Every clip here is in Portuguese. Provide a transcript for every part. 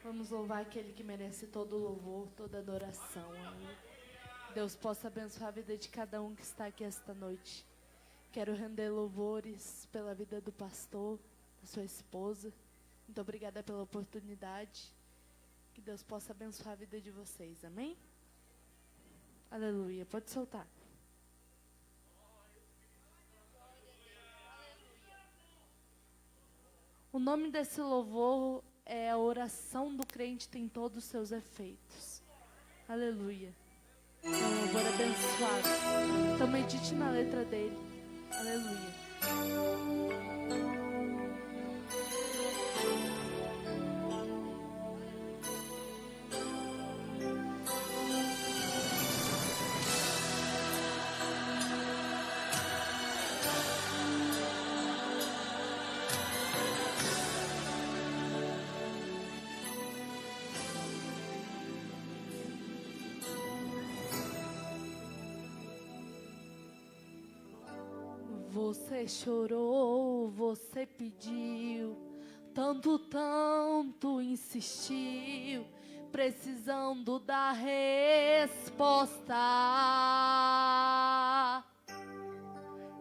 Vamos louvar aquele que merece todo louvor, toda adoração. Amém. Deus possa abençoar a vida de cada um que está aqui esta noite. Quero render louvores pela vida do pastor, da sua esposa. Muito obrigada pela oportunidade. Que Deus possa abençoar a vida de vocês. Amém? Aleluia. Pode soltar. O nome desse louvor é A Oração do Crente Tem Todos os Seus Efeitos. Aleluia. É um louvor abençoado. Então medite na letra dele. Aleluia. Você chorou, você pediu, tanto insistiu, precisando da resposta.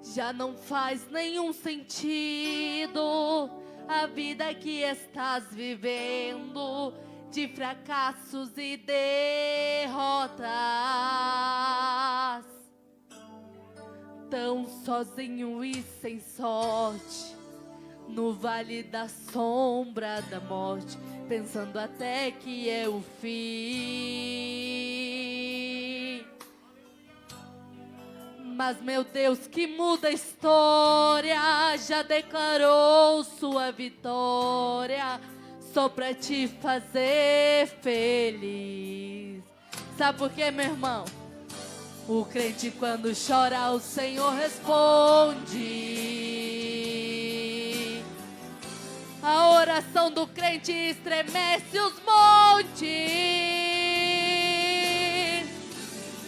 Já não faz nenhum sentido a vida que estás vivendo, de fracassos e derrotas. Tão sozinho e sem sorte, no vale da sombra da morte, pensando até que é o fim. Mas meu Deus que muda a história, já declarou sua vitória, só pra te fazer feliz. Sabe por quê, meu irmão? O crente quando chora, o Senhor responde. A oração do crente estremece os montes.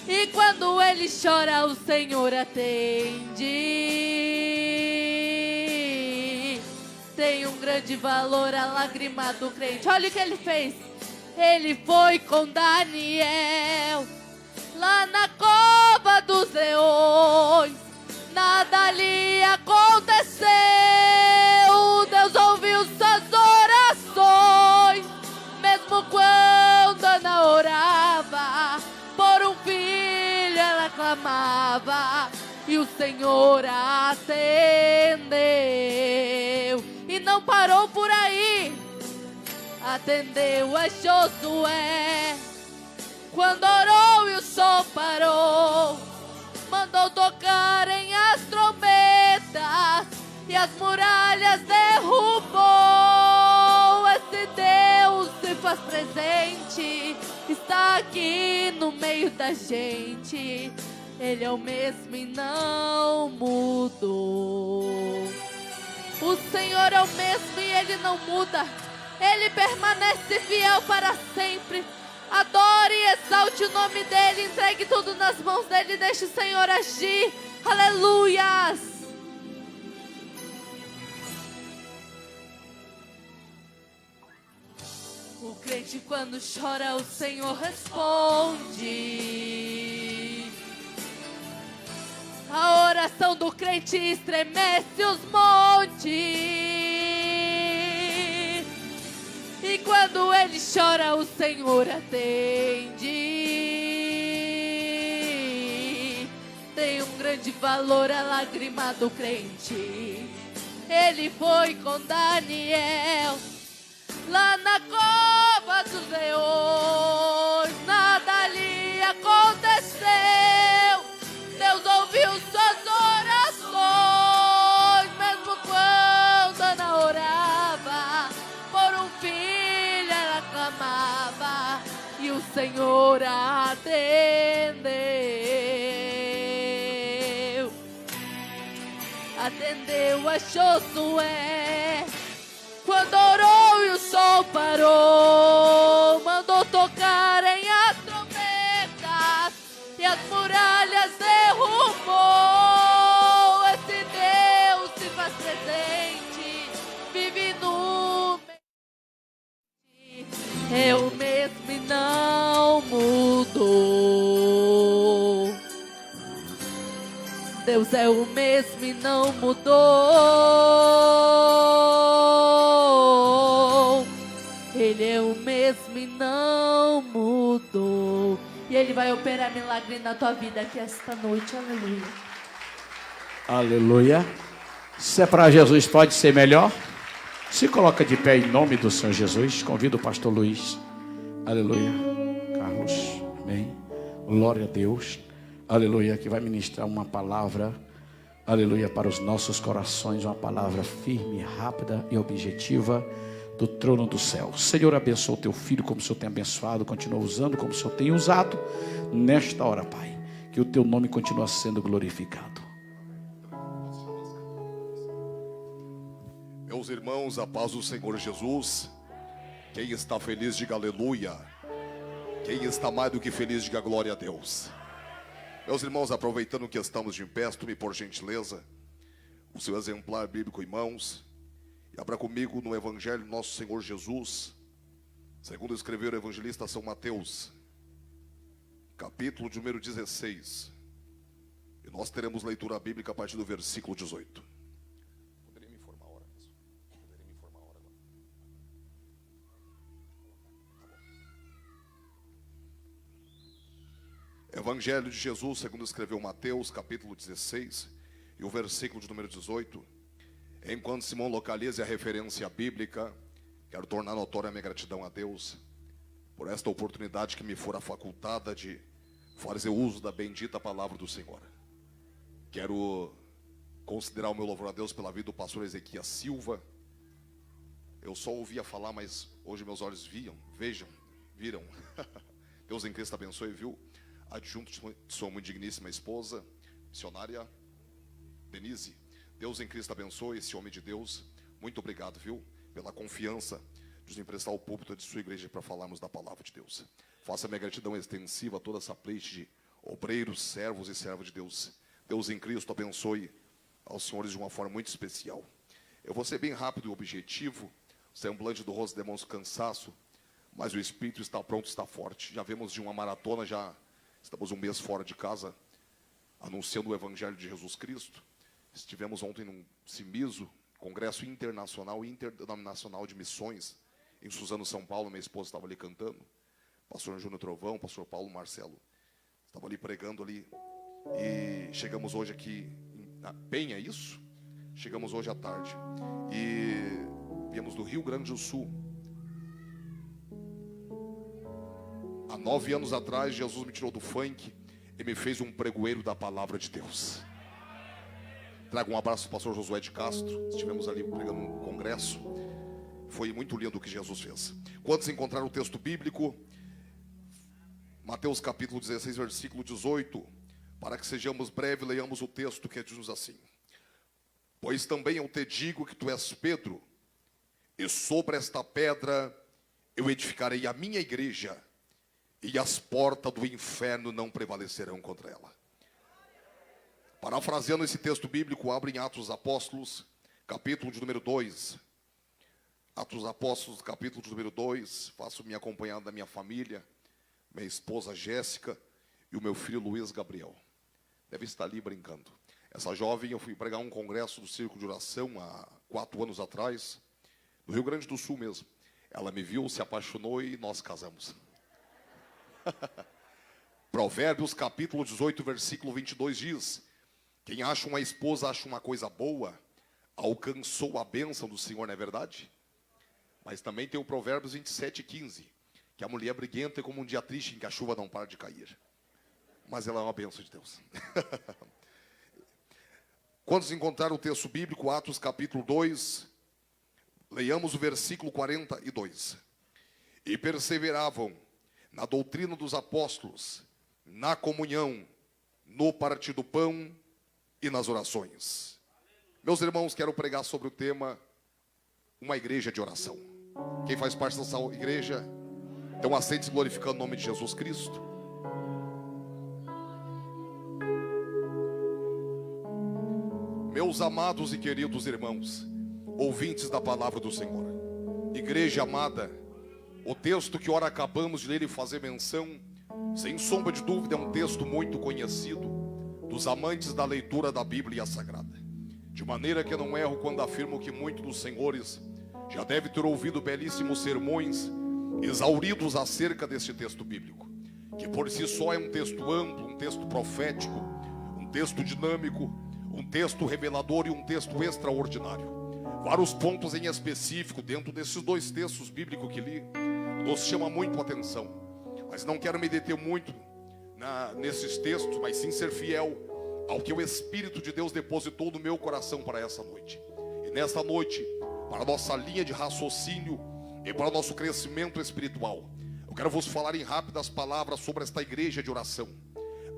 E quando ele chora, o Senhor atende. Tem um grande valor a lágrima do crente. Olha o que ele fez. Ele foi com Daniel lá na cova dos leões, nada lhe aconteceu. Deus ouviu suas orações, mesmo quando Ana orava, por um filho ela clamava, e o Senhor atendeu. E não parou por aí, atendeu a Josué. Quando orou e o sol parou, mandou tocarem as trombetas e as muralhas derrubou. Esse Deus se faz presente, está aqui no meio da gente. Ele é o mesmo e não mudou. O Senhor é o mesmo e Ele não muda. Ele permanece fiel para sempre. Adore e exalte o nome dEle, entregue tudo nas mãos dEle e deixe o Senhor agir. Aleluias! O crente quando chora, o Senhor responde. A oração do crente estremece os montes. E quando ele chora, o Senhor atende. Tem um grande valor a lágrima do crente. Ele foi com Daniel lá na cova dos leões, nada lhe aconteceu. Deus ouviu suas orações, mesmo quando Ana orava, por um filho ela clamava, e o Senhor atendeu. Atendeu a Josué. Quando orou e o sol parou, mandou tocarem as trombetas e as muralhas derrubou. Esse Deus se faz presente, vive no meio. Deus é o mesmo e não mudou. Ele é o mesmo e não mudou. E Ele vai operar milagre na tua vida aqui esta noite. Aleluia. Aleluia. Se é para Jesus, pode ser melhor. Se coloca de pé em nome do Senhor Jesus. Convido o pastor Luiz. Aleluia. Carlos. Amém. Glória a Deus. Aleluia. Que vai ministrar uma palavra. Aleluia. Para os nossos corações. Uma palavra firme, rápida e objetiva do trono do céu. Senhor, abençoa o teu filho como o Senhor tem abençoado. Continua usando como o Senhor tem usado. Nesta hora, Pai. Que o teu nome continue sendo glorificado. Meus irmãos, a paz do Senhor Jesus. Quem está feliz, diga aleluia. Quem está mais do que feliz, diga glória a Deus. Meus irmãos, aproveitando que estamos de pé, tome por gentileza o seu exemplar bíblico em mãos e abra comigo no Evangelho do nosso Senhor Jesus, segundo escreveu o evangelista São Mateus, capítulo de número 16. E nós teremos leitura bíblica a partir do versículo 18. Poderia me informar a hora? Poderia me informar a hora agora? Evangelho de Jesus, segundo escreveu Mateus, capítulo 16, e o versículo de número 18. Enquanto Simão localiza a referência bíblica, quero tornar notória a minha gratidão a Deus por esta oportunidade que me fora facultada de fazer uso da bendita palavra do Senhor. Quero considerar o meu louvor a Deus pela vida do pastor Ezequias Silva. Eu só ouvia falar, mas hoje meus olhos viram. Deus em Cristo abençoe, viu? Adjunto de sua muito digníssima esposa, missionária Denise. Deus em Cristo abençoe esse homem de Deus. Muito obrigado, viu? Pela confiança de nos emprestar o púlpito de sua igreja para falarmos da palavra de Deus. Faça minha gratidão extensiva a toda essa pleite de obreiros, servos e servas de Deus. Deus em Cristo abençoe aos senhores de uma forma muito especial. Eu vou ser bem rápido e objetivo. O semblante do rosto demonstra cansaço, mas o espírito está pronto, está forte. Já vemos de uma maratona, já estamos um mês fora de casa, anunciando o Evangelho de Jesus Cristo. Estivemos ontem num CIMISO, Congresso Internacional e Interdenominacional de Missões, em Suzano, São Paulo. Minha esposa estava ali cantando. Pastor Júnior Trovão, pastor Paulo Marcelo, estava ali pregando ali. E chegamos hoje aqui na Penha, isso? Chegamos hoje à tarde. E viemos do Rio Grande do Sul. Há 9 anos atrás, Jesus me tirou do funk e me fez um pregoeiro da palavra de Deus. Trago um abraço para o pastor Josué de Castro. Estivemos ali pregando um congresso. Foi muito lindo o que Jesus fez. Quantos encontraram o texto bíblico? Mateus capítulo 16, versículo 18. Para que sejamos breves, leiamos o texto que diz assim: Pois também eu te digo que tu és Pedro, e sobre esta pedra eu edificarei a minha igreja, e as portas do inferno não prevalecerão contra ela. Parafraseando esse texto bíblico, abre em Atos dos Apóstolos, capítulo de número 2. Atos dos Apóstolos, capítulo de número 2. Faço minha acompanhada da minha família, minha esposa Jéssica e o meu filho Luiz Gabriel. Deve estar ali brincando. Essa jovem, eu fui pregar um congresso do Círculo de Oração há 4 anos atrás, no Rio Grande do Sul mesmo. Ela me viu, se apaixonou e nós casamos. Provérbios capítulo 18, versículo 22 diz: Quem acha uma esposa acha uma coisa boa, alcançou a bênção do Senhor, não é verdade? Mas também tem o Provérbios 27, 15, que a mulher briguenta é como um dia triste em que a chuva não para de cair. Mas ela é uma bênção de Deus. Quantos encontraram o texto bíblico, Atos capítulo 2, leiamos o versículo 42. E perseveravam na doutrina dos apóstolos, na comunhão, no partir do pão e nas orações. Meus irmãos, quero pregar sobre o tema uma igreja de oração. Quem faz parte dessa igreja, então assente-se glorificando o nome de Jesus Cristo. Meus amados e queridos irmãos, ouvintes da palavra do Senhor, igreja amada, o texto que ora acabamos de ler e fazer menção, sem sombra de dúvida, é um texto muito conhecido. dos amantes da leitura da Bíblia Sagrada. De maneira que eu não erro quando afirmo que muitos dos senhores já devem ter ouvido belíssimos sermões exauridos acerca deste texto bíblico, que por si só é um texto amplo, um texto profético, um texto dinâmico, um texto revelador e um texto extraordinário. Vários pontos em específico dentro desses dois textos bíblicos que li nos chama muito a atenção, mas não quero me deter muito nesses textos, mas sim ser fiel ao que o Espírito de Deus depositou no meu coração para essa noite. E nesta noite, para a nossa linha de raciocínio e para o nosso crescimento espiritual, eu quero vos falar em rápidas palavras sobre esta igreja de oração.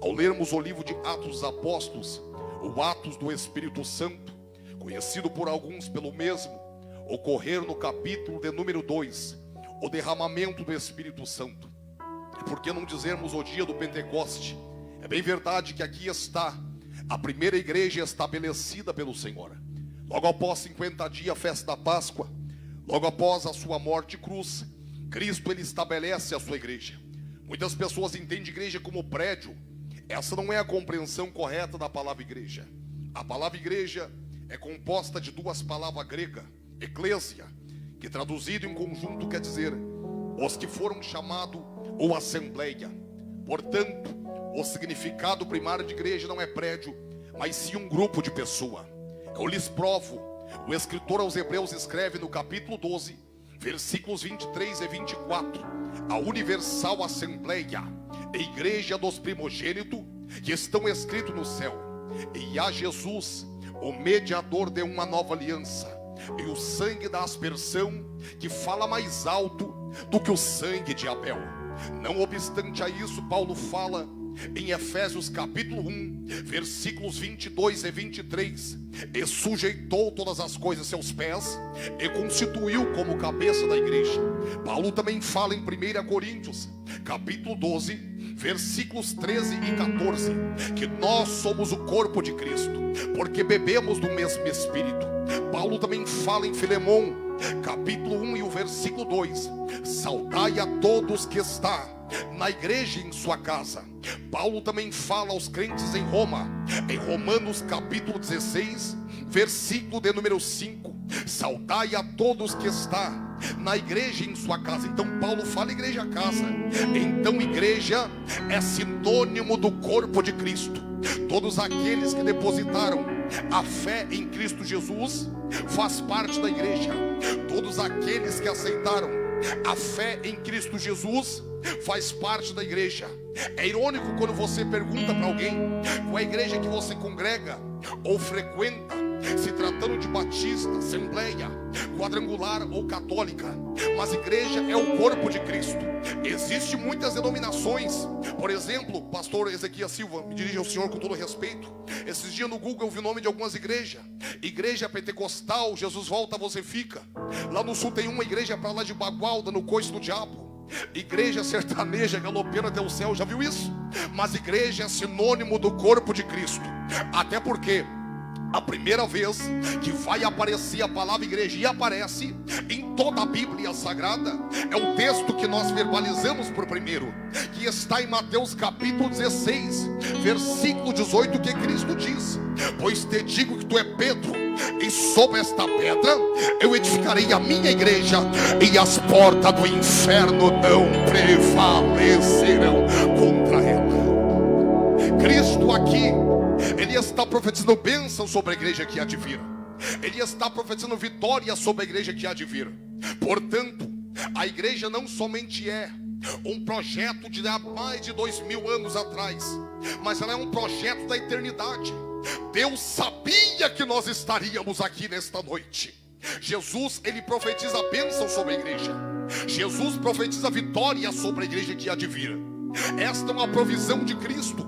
Ao lermos o livro de Atos dos Apóstolos, o Atos do Espírito Santo, conhecido por alguns pelo mesmo, ocorrer no capítulo de número 2, o derramamento do Espírito Santo. E por que não dizermos o dia do Pentecoste? É bem verdade que aqui está a primeira igreja estabelecida pelo Senhor. Logo após 50 dias, a festa da Páscoa, logo após a sua morte e cruz, Cristo ele estabelece a sua igreja. Muitas pessoas entendem igreja como prédio. Essa não é a compreensão correta da palavra igreja. A palavra igreja é composta de duas palavras gregas, eclésia, que traduzido em conjunto quer dizer os que foram chamados ou assembleia. Portanto, o significado primário de igreja não é prédio, mas sim um grupo de pessoas. Eu lhes provo. O escritor aos Hebreus escreve no capítulo 12, versículos 23 e 24: a universal assembleia, a igreja dos primogênitos que estão escritos no céu, e a Jesus, o mediador de uma nova aliança, e o sangue da aspersão que fala mais alto do que o sangue de Abel. Não obstante a isso, Paulo fala em Efésios capítulo 1, versículos 22 e 23: e sujeitou todas as coisas a seus pés, e constituiu como cabeça da igreja. Paulo também fala em 1 Coríntios capítulo 12, versículos 13 e 14, que nós somos o corpo de Cristo, porque bebemos do mesmo Espírito. Paulo também fala em Filemão capítulo 1 e o versículo 2: saudai a todos que está na igreja em sua casa. Paulo também fala aos crentes em Roma, em Romanos capítulo 16, versículo de número 5: saudai a todos que está na igreja em sua casa. Então Paulo fala igreja casa. Então igreja é sinônimo do corpo de Cristo. Todos aqueles que depositaram a fé em Cristo Jesus faz parte da igreja. Todos aqueles que aceitaram a fé em Cristo Jesus faz parte da igreja. É irônico quando você pergunta para alguém qual é a igreja que você congrega ou frequenta, se tratando de batista, assembleia, quadrangular ou católica, mas igreja é o corpo de Cristo. Existem muitas denominações. Por exemplo, pastor Ezequias Silva, me dirijo ao senhor com todo respeito. Esses dias no Google eu vi o nome de algumas igrejas: igreja pentecostal, Jesus volta, você fica. Lá no sul tem uma igreja para lá de Bagualda, no coice do diabo. Igreja sertaneja galopeira até o céu, já viu isso? Mas igreja é sinônimo do corpo de Cristo. Até porque a primeira vez que vai aparecer a palavra igreja, e aparece em toda a Bíblia Sagrada, é o texto que nós verbalizamos por primeiro, que está em Mateus capítulo 16, versículo 18, que Cristo diz: pois te digo que tu é Pedro, e sobre esta pedra eu edificarei a minha igreja, e as portas do inferno não prevalecerão contra ela. Cristo aqui, Ele está profetizando bênção sobre a igreja que há de vir. Ele está profetizando vitória sobre a igreja que há de vir. Portanto, a igreja não somente é um projeto de há mais de 2000 anos atrás, mas ela é um projeto da eternidade. Deus sabia que nós estaríamos aqui nesta noite. Jesus, Ele profetiza bênção sobre a igreja. Jesus profetiza vitória sobre a igreja que há de vir. Esta é uma provisão de Cristo.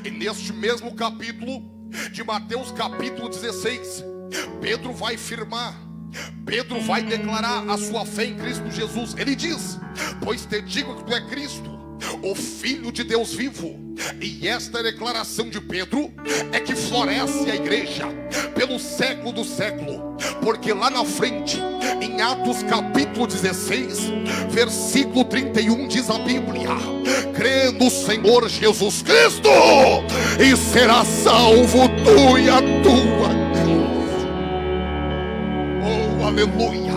E neste mesmo capítulo de Mateus capítulo 16, Pedro vai firmar, Pedro vai declarar a sua fé em Cristo Jesus. Ele diz: pois te digo que tu é Cristo, o Filho de Deus vivo. E esta declaração de Pedro é que floresce a igreja pelo século do século, porque lá na frente, em Atos capítulo 16, versículo 31, diz a Bíblia: crê no Senhor Jesus Cristo e será salvo tu e a tua casa. Oh, aleluia.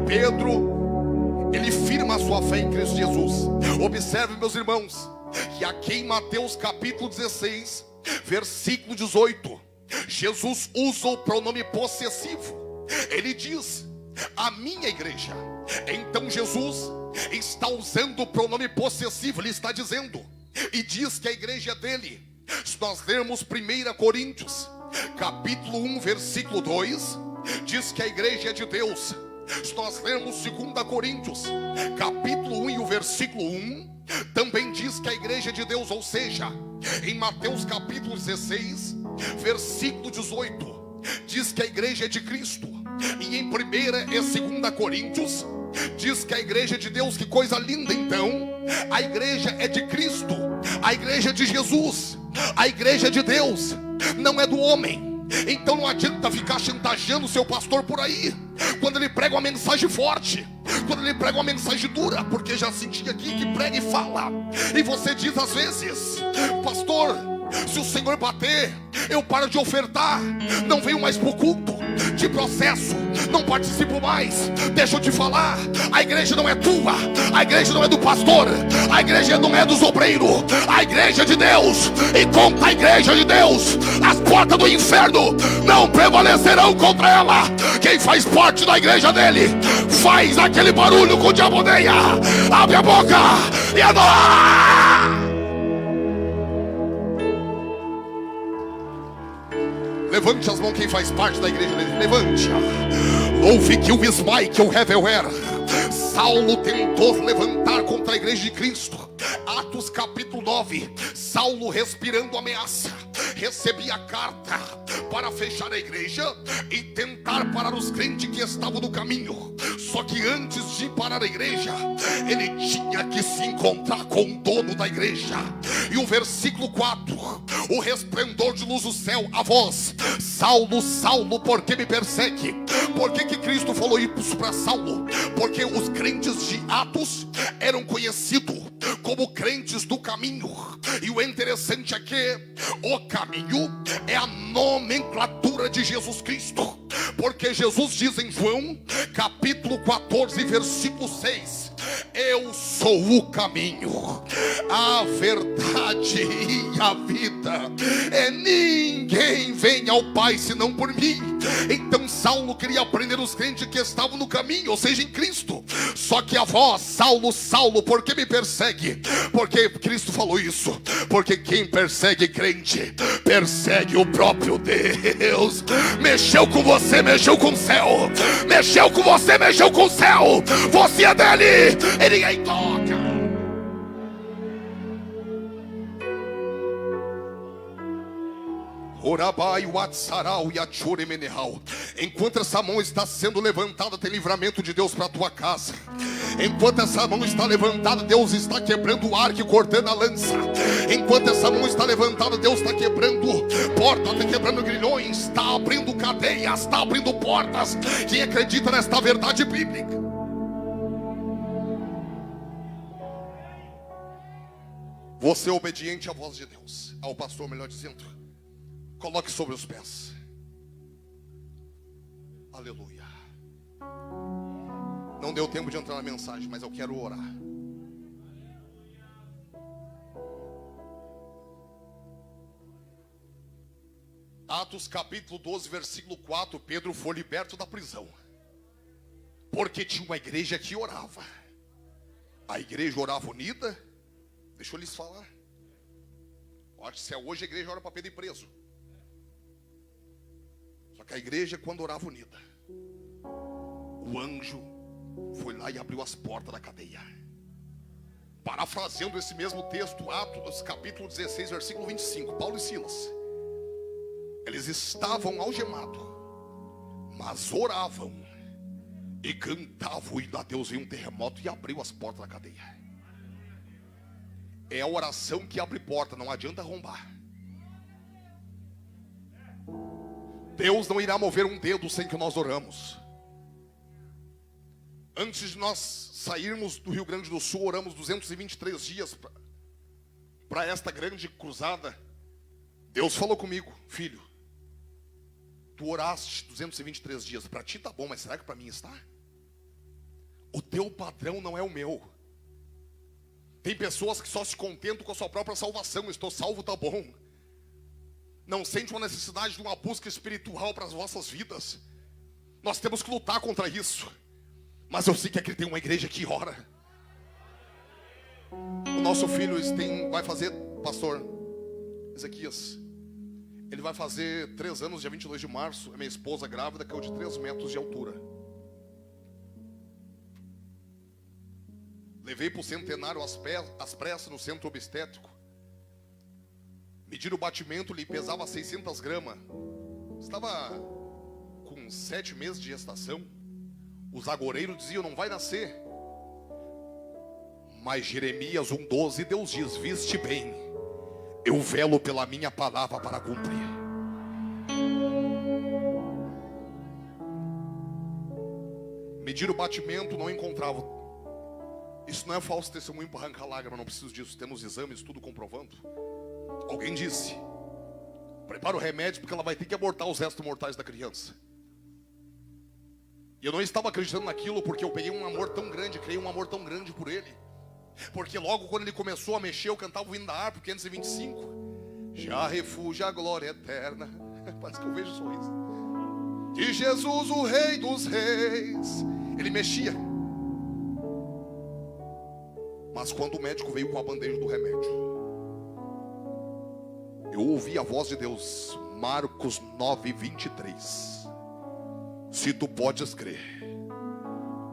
Pedro, ele firma a sua fé em Cristo Jesus. Observe, meus irmãos, que aqui em Mateus capítulo 16, versículo 18, Jesus usa o pronome possessivo. Ele diz: a minha igreja. Então Jesus está usando o pronome possessivo. Ele está dizendo, e diz que a igreja é dele. Se nós lermos 1 Coríntios capítulo 1, versículo 2, diz que a igreja é de Deus. Se nós lermos 2 Coríntios capítulo 1 e o versículo 1, também diz que a igreja é de Deus. Ou seja, em Mateus capítulo 16, versículo 18, diz que a igreja é de Cristo. E em 1 e 2 Coríntios diz que a igreja é de Deus. Que coisa linda. Então, a igreja é de Cristo, a igreja é de Jesus, a igreja é de Deus, não é do homem. Então não adianta ficar chantageando o seu pastor por aí, quando ele prega uma mensagem forte, quando ele prega uma mensagem dura, porque já senti aqui que prega e fala, e você diz às vezes: pastor, se o Senhor bater, eu paro de ofertar, não venho mais para o culto, te processo, não participo mais. Deixa eu te falar, a igreja não é tua, a igreja não é do pastor, a igreja não é dos obreiros, a igreja é de Deus. E contra a igreja de Deus, as portas do inferno não prevalecerão contra ela. Quem faz parte da igreja dele, faz aquele barulho que o diabo odeia. Abre a boca e adora. Levante as mãos quem faz parte da igreja dele. Levante. Ouve que o Ismael, que o Reveler, Saulo tentou levantar contra a igreja de Cristo. Atos capítulo 9, Saulo respirando ameaça, recebia a carta para fechar a igreja e tentar parar os crentes que estavam no caminho. Só que antes de parar a igreja, ele tinha que se encontrar com o dono da igreja. E o versículo 4, o resplendor de luz do céu, a voz: Saulo, Saulo, por que me persegue? Por que Cristo falou isso para Saulo? Porque os crentes de Atos eram conhecidos como crentes do caminho. E o interessante é que o caminho é a nomenclatura de Jesus Cristo, porque Jesus diz em João capítulo 14, versículo 6: eu sou o caminho, a verdade e a vida, ninguém vem ao Pai senão por mim. Então Saulo queria prender os crentes que estavam no caminho, ou seja, em Cristo. Só que a voz: Saulo, Saulo, por que me persegue? Porque Cristo falou isso, porque quem persegue crente, persegue o próprio Deus. Mexeu com você, mexeu com o céu. Mexeu com você, mexeu com o céu. Você é dele e ninguém toca. Enquanto essa mão está sendo levantada, tem livramento de Deus para a tua casa. Enquanto essa mão está levantada, Deus está quebrando o arco e cortando a lança. Enquanto essa mão está levantada, Deus está quebrando portas, está quebrando grilhões, está abrindo cadeias, está abrindo portas. Quem acredita nesta verdade bíblica? Você é obediente à voz de Deus, ao pastor, melhor dizendo. Coloque sobre os pés. Aleluia. Não deu tempo de entrar na mensagem, mas eu quero orar. Atos capítulo 12, versículo 4. Pedro foi liberto da prisão, porque tinha uma igreja que orava. A igreja orava unida. Deixa eu lhes falar. Acho que se é hoje, a igreja ora para Pedro ir preso. Só que a igreja, quando orava unida, o anjo foi lá e abriu as portas da cadeia. Parafraseando esse mesmo texto, Atos capítulo 16, versículo 25. Paulo e Silas, eles estavam algemados, mas oravam e cantavam, e a Deus veio um terremoto e abriu as portas da cadeia. É a oração que abre porta, não adianta arrombar. Deus não irá mover um dedo sem que nós oramos. Antes de nós sairmos do Rio Grande do Sul, oramos 223 dias para esta grande cruzada. Deus falou comigo: filho, tu oraste 223 dias, para ti tá bom, mas será que para mim está? O teu padrão não é o meu. Tem pessoas que só se contentam com a sua própria salvação. Estou salvo, tá bom. Não sente uma necessidade de uma busca espiritual para as vossas vidas. Nós temos que lutar contra isso. Mas eu sei que aqui tem uma igreja que ora. O nosso filho vai fazer, pastor Ezequias, ele vai fazer 3 anos, dia 22 de março. A minha esposa grávida caiu de 3 metros de altura. Levei para o centenário às pressas no centro obstétrico. Mediram o batimento, ele pesava 600 gramas. Estava com 7 meses de gestação. Os agoureiros diziam: não vai nascer. Mas Jeremias 1,12, Deus diz: viste bem, eu velo pela minha palavra para cumprir. Mediram o batimento, não encontrava. Isso não é falso testemunho para arrancar lágrima, não preciso disso. Temos exames, tudo comprovando. Alguém disse: prepara o remédio porque ela vai ter que abortar os restos mortais da criança. E eu não estava acreditando naquilo, porque eu peguei um amor tão grande, criei um amor tão grande por ele. Porque logo quando ele começou a mexer, eu cantava o hino da harpa, 525. Já refúgio a glória eterna. Parece que eu vejo o sorriso de Jesus, o Rei dos Reis. Ele mexia. Mas quando o médico veio com a bandeja do remédio, eu ouvi a voz de Deus. Marcos 9:23. Se tu podes crer,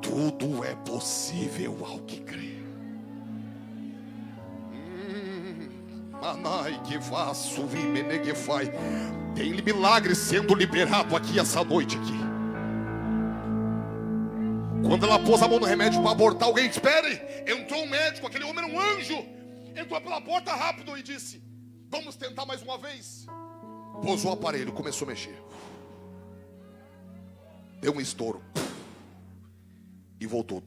tudo é possível ao que crê. Manai que faço, que faz. Tem milagre sendo liberado aqui essa noite aqui. Quando ela pôs a mão no remédio para abortar, alguém: espere. Entrou um médico, aquele homem era um anjo. Entrou pela porta rápido e disse: vamos tentar mais uma vez. Pôs o aparelho, começou a mexer. Deu um estouro e voltou.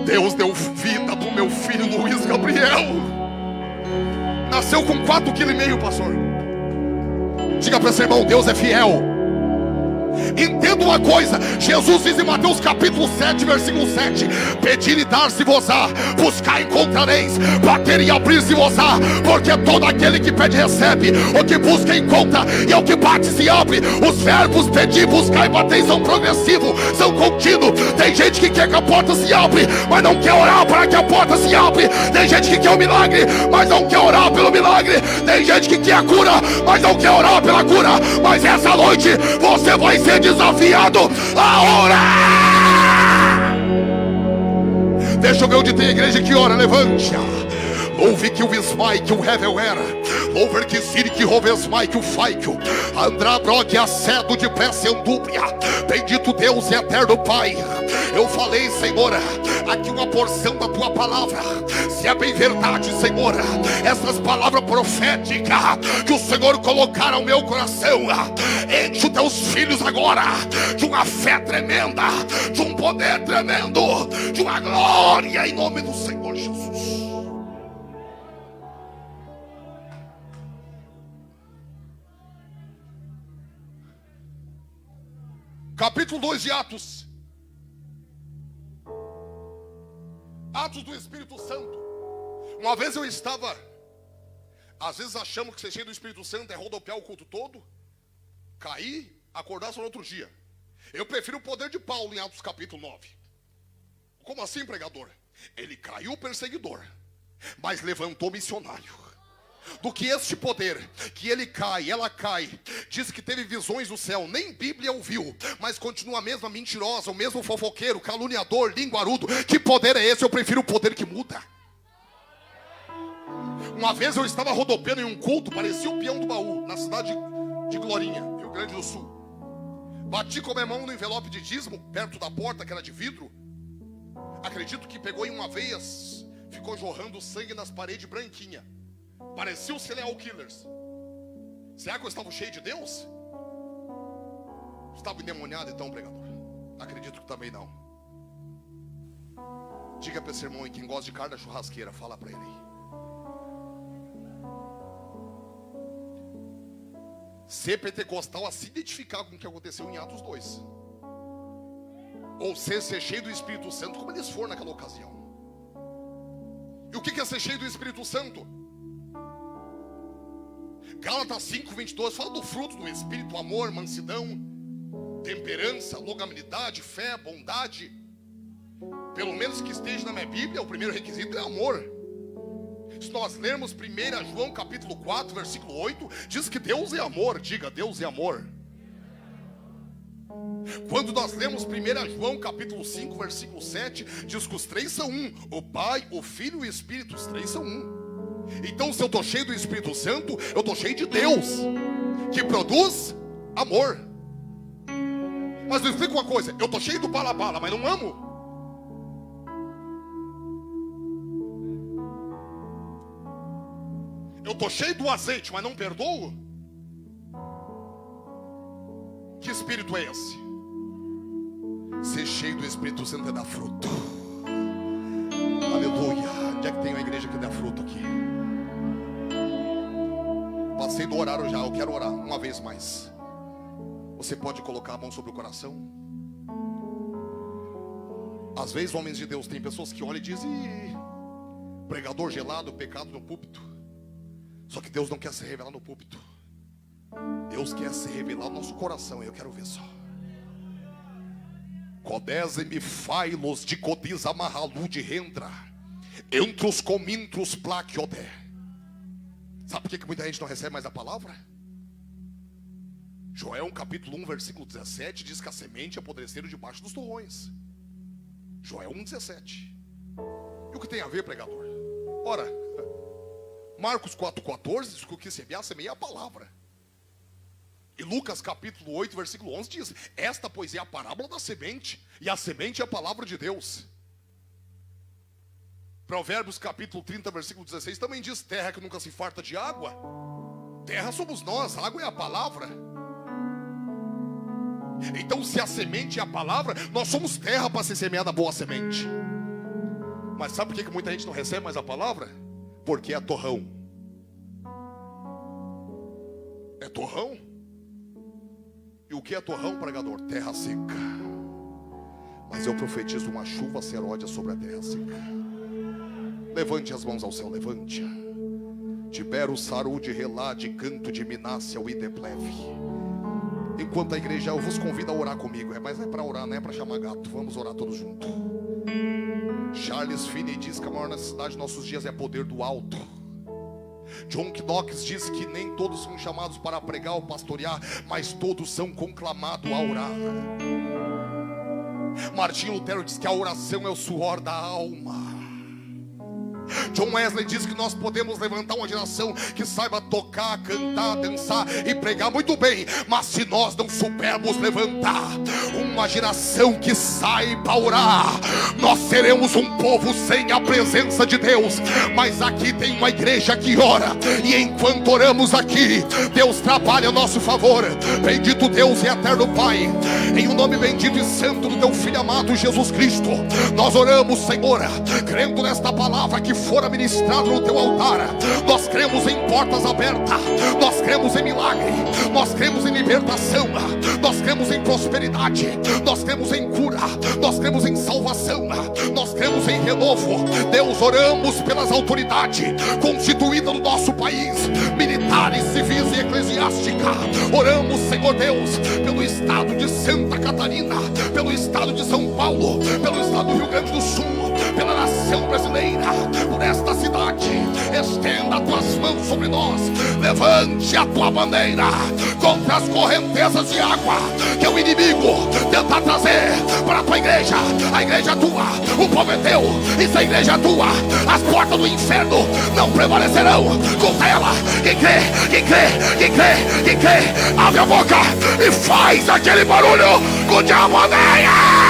Deus deu vida pro meu filho Luiz Gabriel. Nasceu com 4,5 kg, pastor. Diga para esse irmão: Deus é fiel. Entenda uma coisa, Jesus diz em Mateus capítulo 7, versículo 7: pedir e dar-se-vos-á, buscar e encontrareis, bater e abrir-se-vos-á, porque todo aquele que pede recebe, o que busca encontra, e ao que bate se abre. Os verbos pedir, buscar e bater são progressivos, são contínuos. Tem gente que quer que a porta se abre, mas não quer orar para que a porta se abre. Tem gente que quer o milagre, mas não quer orar pelo milagre. Tem gente que quer a cura, mas não quer orar pela cura. Mas essa noite você vai ser desafiado a orar. Deixa eu ver onde tem igreja que ora. Levante-a. Louve que o Vismai, que o Revel era. Louve que Siri, que Rovesmai, que o Faikio. Andrá brogue acedo de pré-sendúbria. Bendito Deus e eterno Pai. Eu falei, Senhor, aqui uma porção da tua palavra. Se é bem verdade, Senhor, essas palavras proféticas que o Senhor colocar ao meu coração, enche os teus filhos agora de uma fé tremenda, de um poder tremendo, de uma glória em nome do Senhor Jesus. Capítulo 2 de Atos. Atos do Espírito Santo. Uma vez eu estava, às vezes achamos que ser cheio do Espírito Santo é rodopiar o culto todo, cair, acordar só no outro dia. Eu prefiro o poder de Paulo em Atos capítulo 9. Como assim, pregador? Ele caiu perseguidor, mas levantou missionário. Do que este poder, que ele cai, ela cai, diz que teve visões do céu, nem Bíblia ouviu, mas continua a mesma mentirosa, o mesmo fofoqueiro, caluniador, linguarudo. Que poder é esse? Eu prefiro o poder que muda. Uma vez eu estava rodopiando em um culto, parecia o peão do baú, na cidade de Glorinha, Rio Grande do Sul. Bati com a minha mão no envelope de dízimo, perto da porta que era de vidro, Acredito que pegou em uma veia, ficou jorrando sangue nas paredes branquinha. Parecia os serial killers. Será que eu estava cheio de Deus? Estava endemoniado então, pregador? Acredito que também não. Diga para esse irmão aí, quem gosta de carne da churrasqueira, fala para ele aí. Ser pentecostal a se identificar com o que aconteceu em Atos 2. Ou ser cheio do Espírito Santo, como eles foram naquela ocasião. E o que é ser cheio do Espírito Santo? Gálatas 5:22 fala do fruto do Espírito: amor, mansidão, temperança, longanimidade, fé, bondade. Pelo menos que esteja na minha Bíblia, o primeiro requisito é amor. Se nós lermos 1 João capítulo 4, versículo 8, diz que Deus é amor. Diga, Deus é amor. Quando nós lemos 1 João capítulo 5, versículo 7, diz que os três são um: o Pai, o Filho e o Espírito. Os três são um. Então, se eu estou cheio do Espírito Santo, eu estou cheio de Deus, que produz amor. Mas eu explico uma coisa: eu estou cheio do bala-bala, mas não amo. Eu estou cheio do azeite, mas não perdoo. Que espírito é esse? Ser cheio do Espírito Santo é dar fruto. Aleluia. Onde é que tem uma igreja que dá fruto aqui? Passei do horário já, eu quero orar uma vez mais. Você pode colocar a mão sobre o coração? Às vezes, homens de Deus, tem pessoas que olham e dizem: pregador gelado, pecado no púlpito. Só que Deus não quer se revelar no púlpito. Deus quer se revelar no nosso coração. Eu quero ver só. Codese-me failos de codiz amarralu de rendra, entre os comintros plaquiodé. Sabe por que muita gente não recebe mais a palavra? Joel capítulo 1, versículo 17 diz que a semente apodreceram debaixo dos torrões. Joel 1,17. E o que tem a ver, pregador? Ora, Marcos 4,14 diz que o que semear, semeia a palavra. E Lucas capítulo 8, versículo 11 diz: esta, pois, é a parábola da semente, e a semente é a palavra de Deus. Provérbios capítulo 30, versículo 16 também diz: terra que nunca se farta de água. Terra somos nós, a água é a palavra. Então, se a semente é a palavra, nós somos terra para ser semeada boa semente. Mas sabe por que muita gente não recebe mais a palavra? Porque é torrão. É torrão? E o que é torrão, pregador? Terra seca. Mas eu profetizo uma chuva seródia sobre a terra seca. Levante as mãos ao céu, levante. Tibero saru de relá, de canto de minácia, o idepleve. Enquanto a igreja, eu vos convido a orar comigo. Mas é para orar, não é para chamar gato. Vamos orar todos juntos. Charles Finney diz que a maior necessidade de nossos dias é poder do alto. John Knox diz que nem todos são chamados para pregar ou pastorear, mas todos são conclamados a orar. Martinho Lutero diz que a oração é o suor da alma. John Wesley diz que nós podemos levantar uma geração que saiba tocar, cantar, dançar e pregar muito bem, mas se nós não soubermos levantar uma geração que saiba orar, nós seremos um povo sem a presença de Deus. Mas aqui tem uma igreja que ora, e enquanto oramos aqui, Deus trabalha a nosso favor. Bendito Deus e eterno Pai, em o nome bendito e santo do teu Filho amado Jesus Cristo, nós oramos, Senhor, crendo nesta palavra que fora ministrado no teu altar. Nós cremos em portas abertas, nós cremos em milagre, nós cremos em libertação, nós cremos em prosperidade, nós cremos em cura, nós cremos em salvação, nós cremos em renovo. Deus, oramos pelas autoridades constituídas no nosso país, militares, civis e eclesiástica. Oramos, Senhor Deus, pelo estado de Santa Catarina, pelo estado de São Paulo, pelo estado do Rio Grande do Sul, pela nação brasileira, por esta cidade. Estenda as tuas mãos sobre nós, levante a tua bandeira contra as correntezas de água que o inimigo tenta trazer para a tua igreja. A igreja é tua, o povo é teu, e se a igreja é tua, as portas do inferno não prevalecerão contra ela. Quem crê, quem crê, quem crê, quem crê, abre a boca e faz aquele barulho com o diabo odeia.